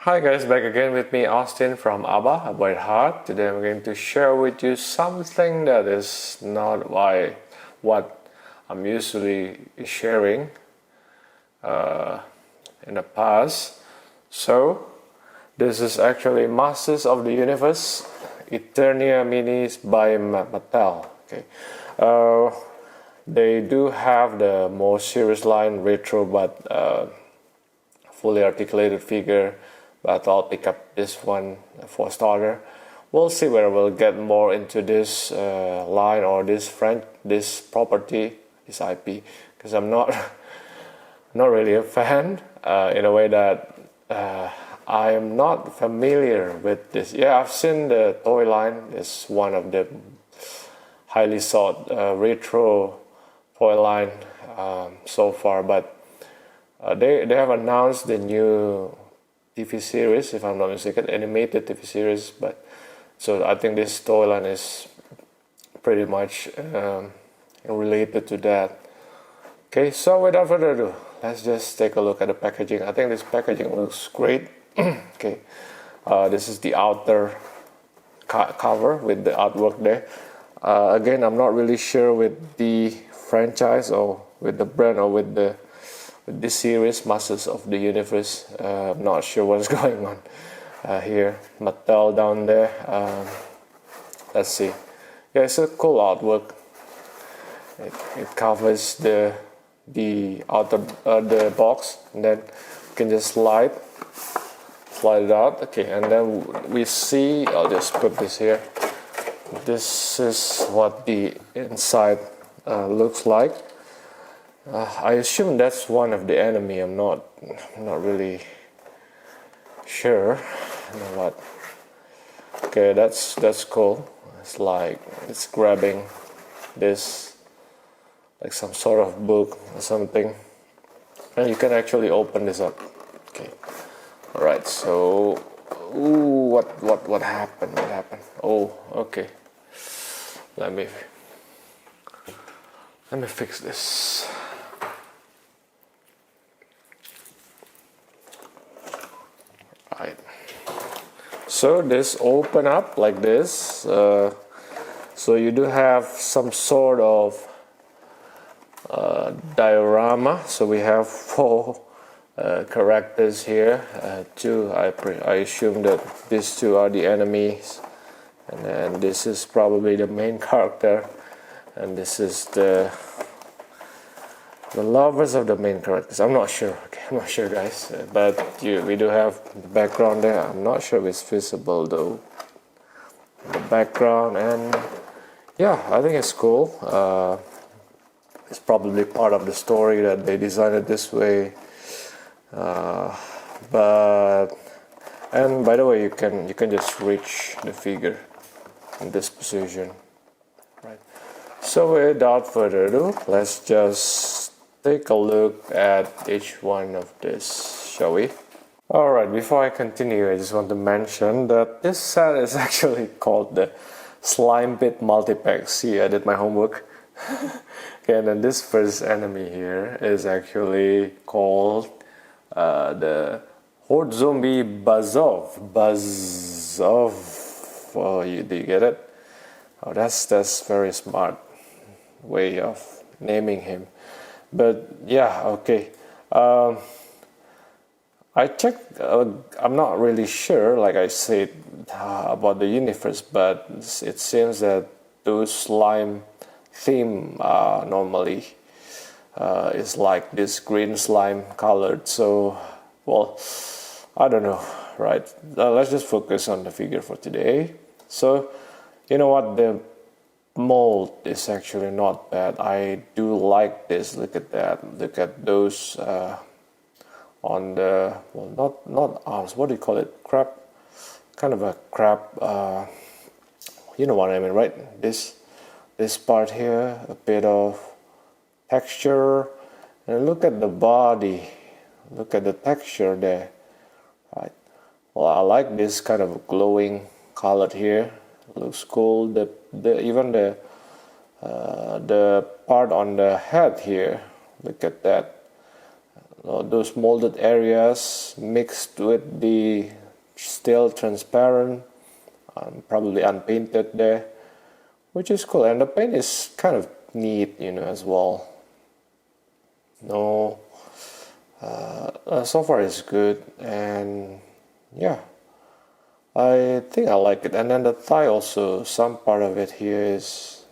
Hi guys, back again with me Austin from ABBA, About Heart. Today I'm going to share with you something that is not what I'm usually sharing in the past. So this is actually Masters of the Universe Eternia Minis by Mattel. Okay, they do have the more serious line retro but fully articulated figure, but I'll pick up this one for starter. We'll see whether we'll get more into this line or this property, this IP, because I'm not really a fan in a way that I am not familiar with this. Yeah, I've seen the toy line. It's one of the highly sought retro toy line so far, but they have announced the new TV series, if I'm not mistaken, animated TV series. But so I think this toy line is pretty much related to that. Okay, so without further ado, let's just take a look at the packaging. I think this packaging looks great. Okay, this is the outer cover with the artwork there. Again, I'm not really sure with the franchise or with the brand or with this series, Masters of the Universe. I'm not sure what's going on here. Mattel down there. Let's see. Yeah, it's a cool artwork. It covers the outer the box, and then you can just slide it out. Okay, and then we see. I'll just put this here. This is what the inside looks like. I assume that's one of the enemy. I'm not really sure. You know what? Okay, that's cool. It's like it's grabbing this like some sort of book or something, and you can actually open this up. Okay, all right. So, ooh, what happened? What happened? Oh, okay. Let me fix this. Right. So this open up like this. So you do have some sort of diorama. So we have 4 characters here. 2. I assume that these 2 are the enemies, and then this is probably the main character, and this is the lovers of the main characters. I'm not sure. Okay, I'm not sure, guys. But we do have the background there. I'm not sure if it's visible though. The background, and yeah, I think it's cool. It's probably part of the story that they designed it this way. But by the way, you can just reach the figure in this position, right? So without further ado, let's just take a look at each one of this, shall we? Alright, before I continue, I just want to mention that this set is actually called the Slime Pit Multipack. See, I did my homework. Okay, and then this first enemy here is actually called the Horde Zombie Bazov. Oh, do you get it? Oh, that's very smart way of naming him. But yeah, okay. I checked. I'm not really sure, like I said, about the universe, but it seems that those slime theme normally is like this green slime colored. So, well, I don't know, right? Let's just focus on the figure for today. So, you know what, the mold is actually not bad. I do like this. Look at that. Look at those on the, well, not arms. What do you call it? Crab, kind of a crab. You know what I mean, right? This part here, a bit of texture, and look at the body. Look at the texture there, right? Well, I like this kind of glowing color here. Looks cool. Even the part on the head here, look at that. those molded areas mixed with the still transparent, probably unpainted there, which is cool. And the paint is kind of neat, as well. No, so far it's good, and yeah, I think I like it. And then the thigh also, some part of it here is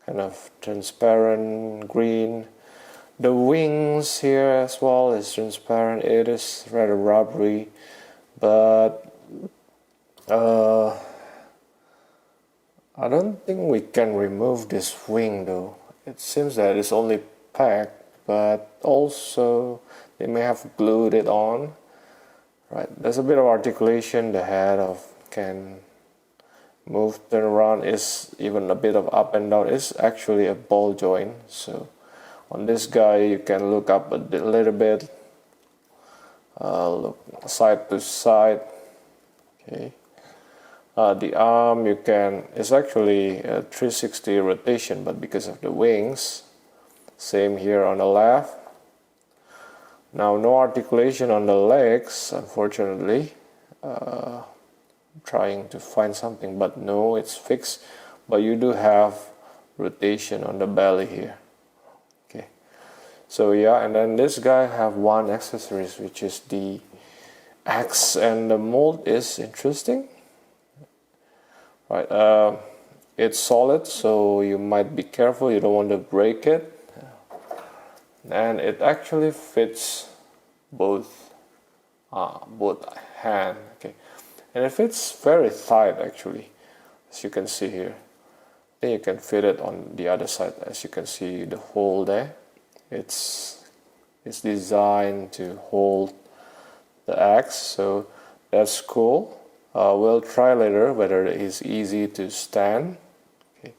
kind of transparent green. The wings here as well is transparent. It is rather rubbery, but I don't think we can remove this wing though. It seems that it's only packed, but also they may have glued it on. Right, there's a bit of articulation. The head can move, turn around, is even a bit of up and down. It's actually a ball joint. So on this guy you can look up a little bit, look side to side. Okay. The arm it's actually a 360 rotation, but because of the wings, same here on the left. Now no articulation on the legs, unfortunately. Trying to find something, but no, it's fixed. But you do have rotation on the belly here. Okay, so yeah, and then this guy have one accessories, which is the axe, and the mold is interesting. Right, it's solid, so you might be careful. You don't want to break it. And it actually fits both hand. Okay, and it fits very tight actually, as you can see here. Then you can fit it on the other side. As you can see, the hole there. It's designed to hold the axe, so that's cool. We'll try later whether it is easy to stand. Okay,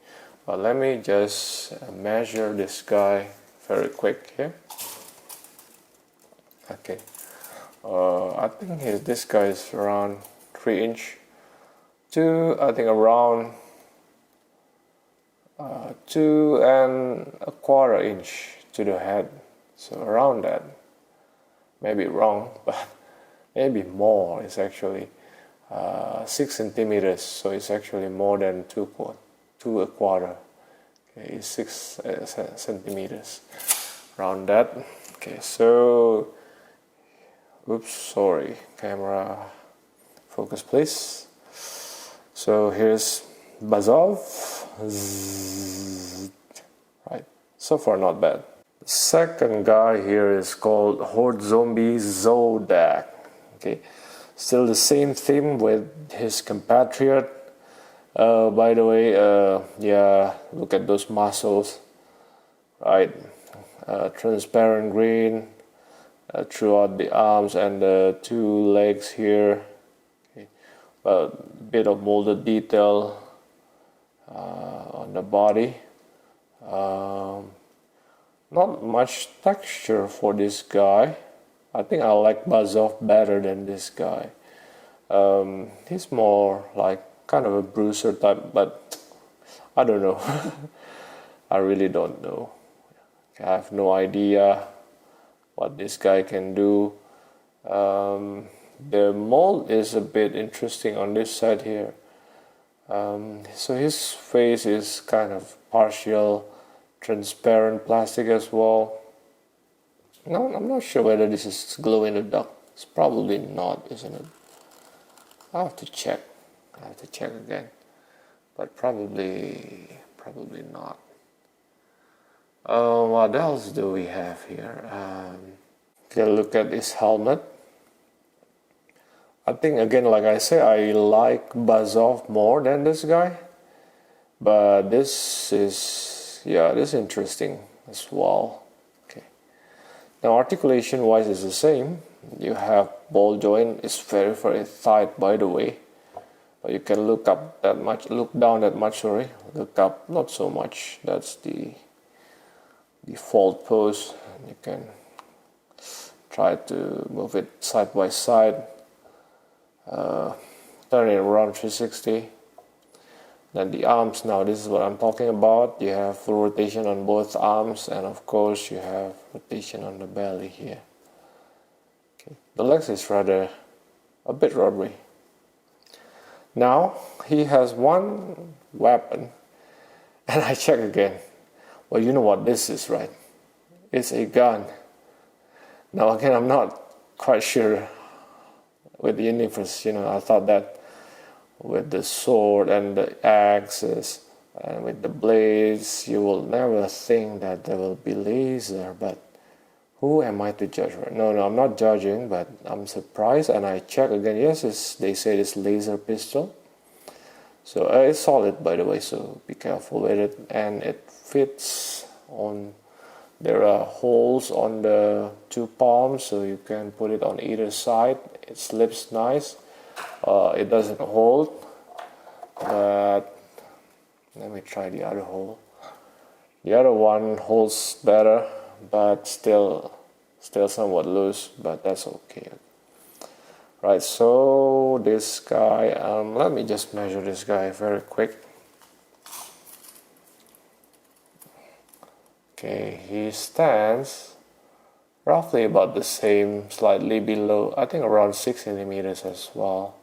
but let me just measure this guy very quick here. Okay, I think this guy is around 3 inch to, I think, around 2¼ inch to the head. So around that, maybe wrong, but maybe more. It's actually 6 centimeters, so it's actually more than 2¼ Okay, it's 6 centimeters around that. Okay, so oops, sorry, camera focus please. So here's Bazov. Right, so far not bad. The second guy here is called Horde Zombie Zodak. Okay, still the same theme with his compatriot. By the way, yeah, look at those muscles, right? Transparent green throughout the arms and the 2 legs here. Okay. A bit of molded detail on the body. Not much texture for this guy. I think I like Bazov better than this guy. He's more like kind of a bruiser type, but I don't know. I really don't know. I have no idea what this guy can do. The mold is a bit interesting on this side here. So his face is kind of partial transparent plastic as well. No, I'm not sure whether this is glow in the dark. It's probably not, isn't it? I have to check. Again, but probably not. What else do we have here? Okay, look at this helmet. I think again, like I say, I like Bazov more than this guy, but this is interesting as well. Okay, now articulation wise is the same. You have ball joint. It's very tight, by the way. But you can look down that much, look up not so much. That's the default pose. You can try to move it side by side, turn it around 360. Then the arms, now this is what I'm talking about. You have full rotation on both arms, and of course you have rotation on the belly here. Okay. The legs is rather a bit rubbery. Now he has one weapon, and I check again. Well, you know what this is, right? It's a gun. Now again, I'm not quite sure with the universe. I thought that with the sword and the axes and with the blades, you will never think that there will be laser. But who am I to judge? Right? No, I'm not judging, but I'm surprised, and I check again. Yes, they say it's laser pistol. So it's solid, by the way, so be careful with it. And it fits on. There are holes on the two palms, so you can put it on either side. It slips nice. It doesn't hold, but let me try the other hole. The other one holds better, but still somewhat loose, but that's okay. Right, so this guy, let me just measure this guy very quick. Okay, he stands roughly about the same, slightly below, I think around 6 centimeters as well.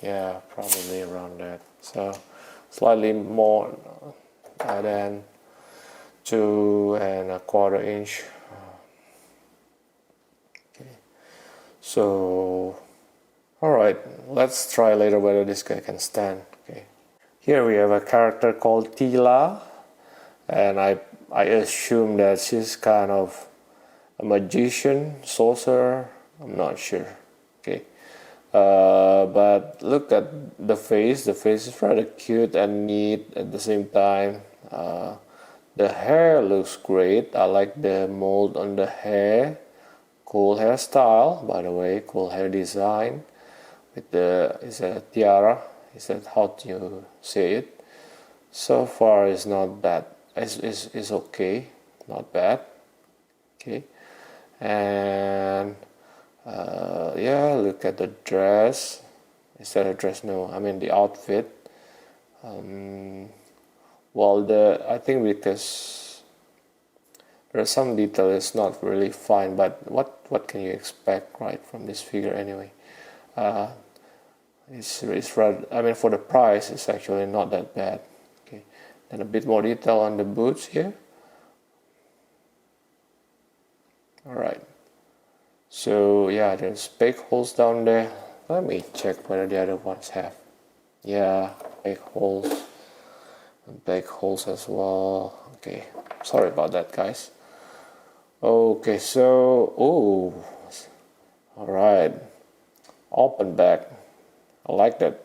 Yeah, probably around that. So slightly more than 2¼ inch. Okay, so alright, let's try later whether this guy can stand. Okay, here we have a character called Teela, and I assume that she's kind of a magician, sorcerer, I'm not sure. Okay, but look at the face. The face is rather cute and neat at the same time. The hair looks great. I like the mold on the hair. Cool hairstyle, by the way. Cool hair design. With is a tiara. Is that how you say it? So far, it's not bad. It's okay, not bad. Okay, and yeah, look at the dress. Is that a dress? No, I mean the outfit. Well, I think because there's some detail, it's not really fine. But what can you expect, right, from this figure anyway? It's rather, I mean, for the price, it's actually not that bad. Okay, and a bit more detail on the boots here. Alright, so yeah, there's big holes down there. Let me check whether the other ones have. Yeah, big holes as well. Okay, sorry about that, guys. Okay, so alright, open back. I like that.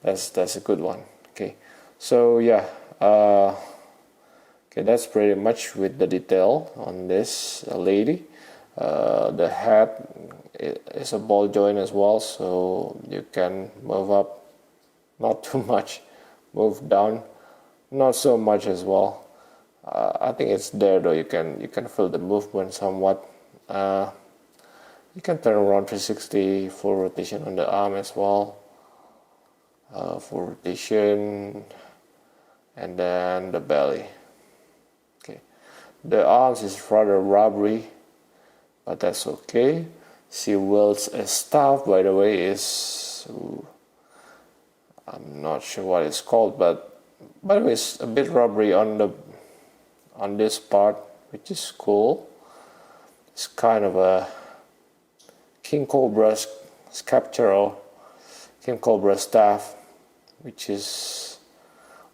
That's a good one. Okay, so yeah, okay, that's pretty much with the detail on this lady. The hat is a ball joint as well, so you can move up, not too much, move down, not so much as well. I think it's there though. You can feel the movement somewhat. You can turn around 360 full rotation on the arm as well. Full rotation, and then the belly. Okay, the arms is rather rubbery, but that's okay. She wields a staff, by the way. I'm not sure what it's called, but by the way, it's a bit rubbery on this part, which is cool. It's kind of a King Cobra scepter or King Cobra staff, which is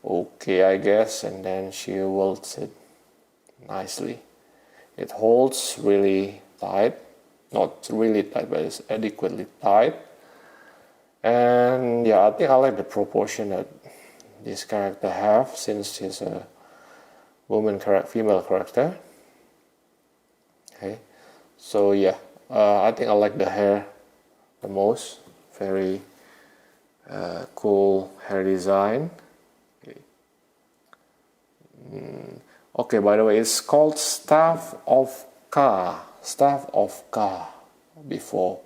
okay, I guess. And then she wields it nicely. It holds really tight, not really tight, but it's adequately tight. And yeah, I think I like the proportion that this character have, since she's a female character. Okay, so yeah, I think I like the hair the most. Very cool hair design. Okay. Okay, by the way, it's called Staff of Ka. Before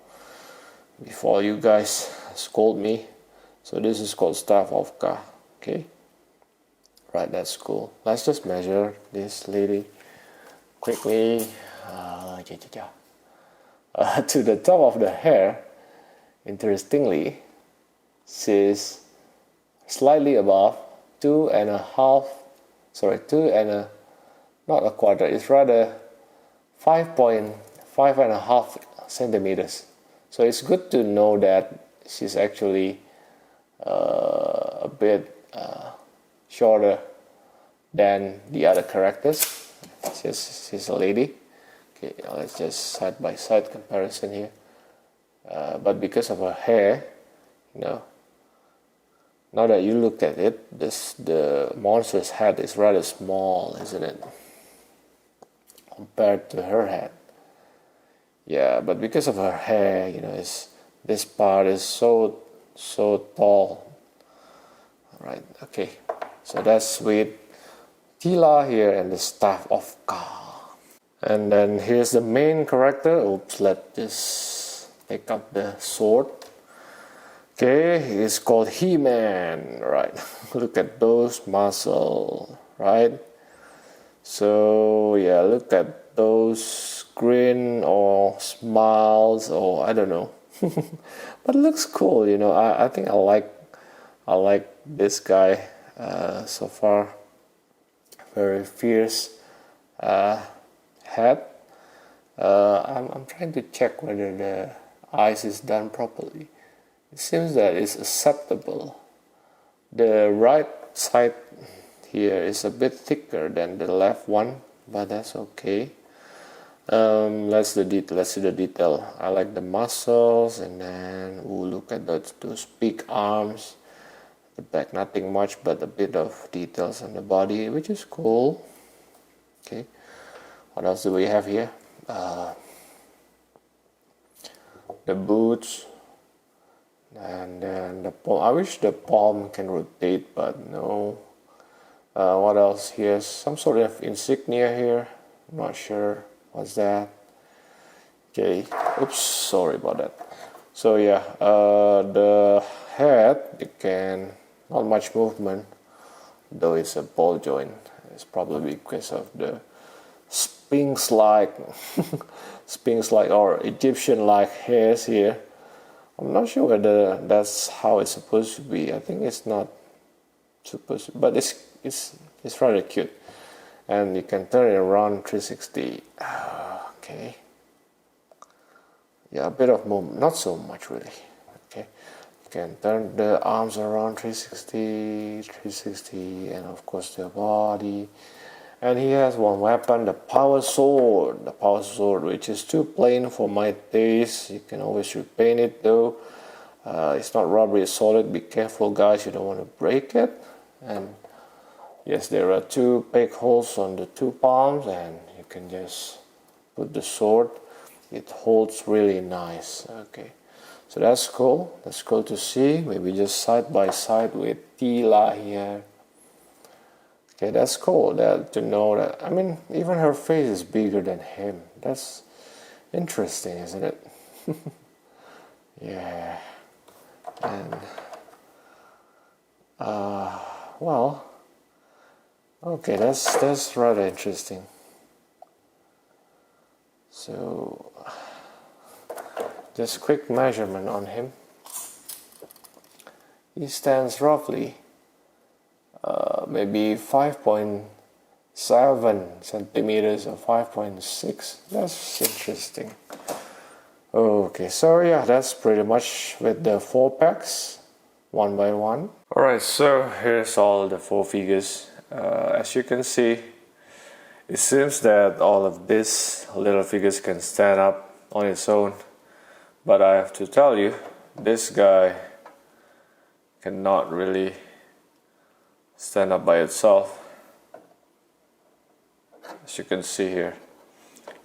you guys scold me, so this is called Staff of Ka. Okay, right, that's cool. Let's just measure this lady quickly. to the top of the hair, interestingly, she's slightly above 2.5, not a quarter, it's rather 5.5 centimeters. So it's good to know that she's actually a bit shorter than the other characters. She's a lady. Okay, let's just side by side comparison here. But because of her hair, now that you look at it, the monster's head is rather small, isn't it? Compared to her head. Yeah, but because of her hair, this part is so tall. Alright, okay. So that's with Teela here and the Staff of Ka. And then here's the main character. Oops, let's just take up the sword. Okay, it's called He-Man, right? Look at those muscles, right? So yeah, look at those grin or smiles, or I don't know. But it looks cool, I think I like this guy so far. Very fierce head. I'm trying to check whether the eyes is done properly. It seems that it's acceptable. The right side here is a bit thicker than the left one, but that's okay. Let's see the detail. I like the muscles, and then look at those big arms. The back, nothing much, but a bit of details on the body, which is cool. Okay, what else do we have here? The boots, and then the palm. I wish the palm can rotate, but no. What else here? Some sort of insignia here. I'm not sure what's that. Okay, oops, sorry about that. So yeah, the head, not much movement, though it's a ball joint. It's probably because of the Sphinx-like or Egyptian-like hairs here. I'm not sure whether that's how it's supposed to be. I think it's not supposed to, but it's rather cute. And you can turn it around 360. Okay. Yeah, a bit of movement, not so much really. Okay. You can turn the arms around 360, and of course the body. And he has one weapon, the power sword, which is too plain for my taste. You can always repaint it though. It's not rubber, it's solid. Be careful, guys, you don't want to break it. And yes, there are 2 peg holes on the 2 palms, and you can just put the sword. It holds really nice. Okay, so that's cool. That's cool to see. Maybe just side by side with Teela here. Okay, that's cool to know that. I mean, even her face is bigger than him. That's interesting, isn't it? Yeah. And well, okay, that's rather interesting. So just quick measurement on him. He stands roughly maybe 5.7 centimeters or 5.6. That's interesting. Okay, so yeah, that's pretty much with the 4 packs, one by one. Alright, so here's all the 4 figures. As you can see, it seems that all of these little figures can stand up on its own. But I have to tell you, this guy cannot really stand up by itself, as you can see here.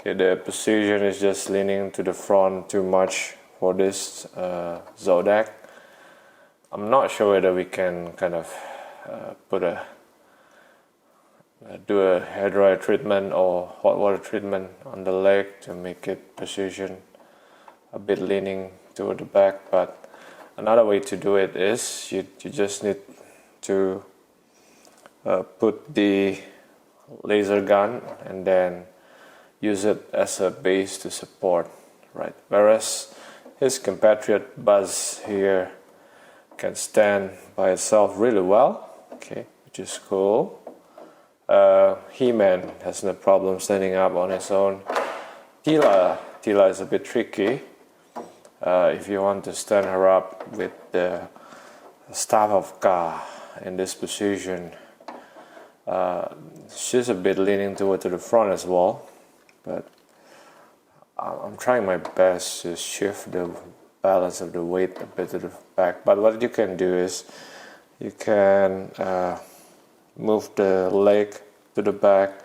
Okay, the position is just leaning to the front too much for this Zodak. I'm not sure whether we can kind of do a hair dryer treatment or hot water treatment on the leg to make it position a bit leaning toward the back. But another way to do it is you just need to put the laser gun and then use it as a base to support right? Whereas his compatriot Buzz here can stand by itself really well, okay, which is cool. He-Man has no problem standing up on his own. Teela is a bit tricky. If you want to stand her up with the Staff of Ka in this position, she's a bit leaning toward to the front as well, but I'm trying my best to shift the balance of the weight a bit to the back. But what you can do is you can move the leg to the back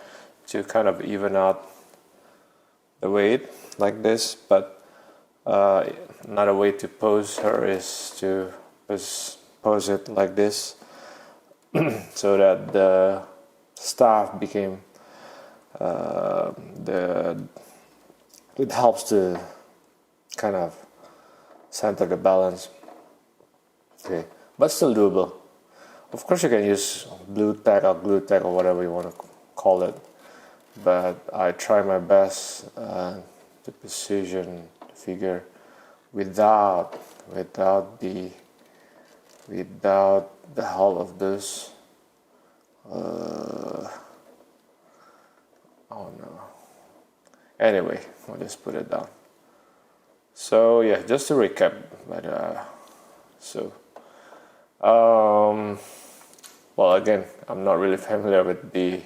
to kind of even out the weight like this. But another way to pose her is to pose it like this so that the staff became it helps to kind of center the balance. Okay, but still doable. Of course you can use blue tack or glue tack or whatever you want to call it, but I try my best to position the figure without the help of this. Oh no. Anyway, I'll just put it down. So yeah, just to recap, but well, again, I'm not really familiar with the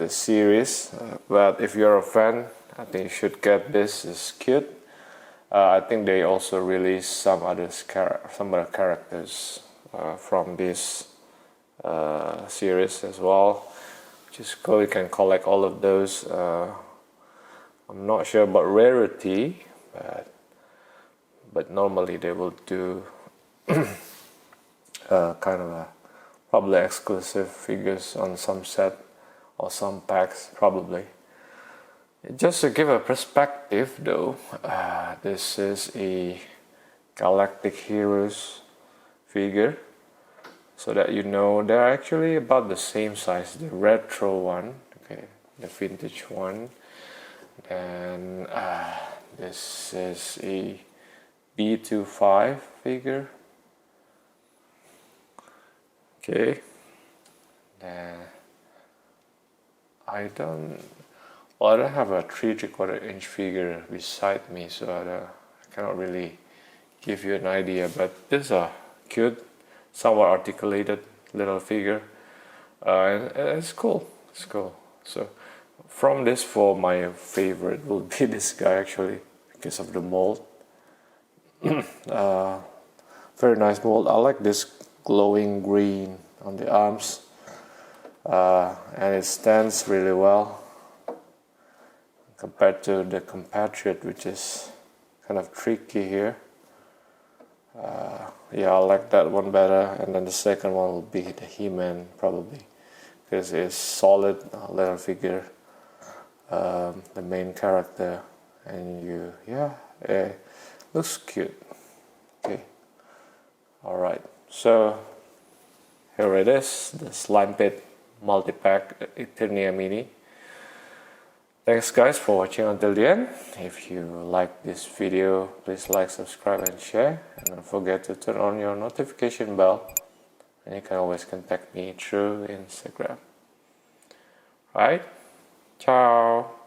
series, but if you're a fan, I think you should get this. It's cute. I think they also released some other characters from this series as well, which is cool. You can collect all of those. I'm not sure about rarity, but normally they will do kind of probably exclusive figures on some set or some packs, probably. Just to give a perspective though, this is a Galactic Heroes figure, so that you know they're actually about the same size. The retro one, okay, the vintage one, and this is a B25 figure. Okay, I don't have a 3/4-inch figure beside me, so I cannot really give you an idea, but this is a cute, somewhat articulated little figure, and it's cool. It's cool. So from this four, my favorite will be this guy actually, because of the mold. Very nice mold. I like this glowing green on the arms, and it stands really well compared to the compatriot, which is kind of tricky here. Yeah, I like that one better, and then the second one will be the He-Man, probably, because it's solid little figure, the main character, and it looks cute. Okay, alright, so here it is, the Slime Pit Multipack Eternia Mini. Thanks guys for watching until the end. If you like this video, please like, subscribe and share, and don't forget to turn on your notification bell, and you can always contact me through Instagram. Right? Ciao!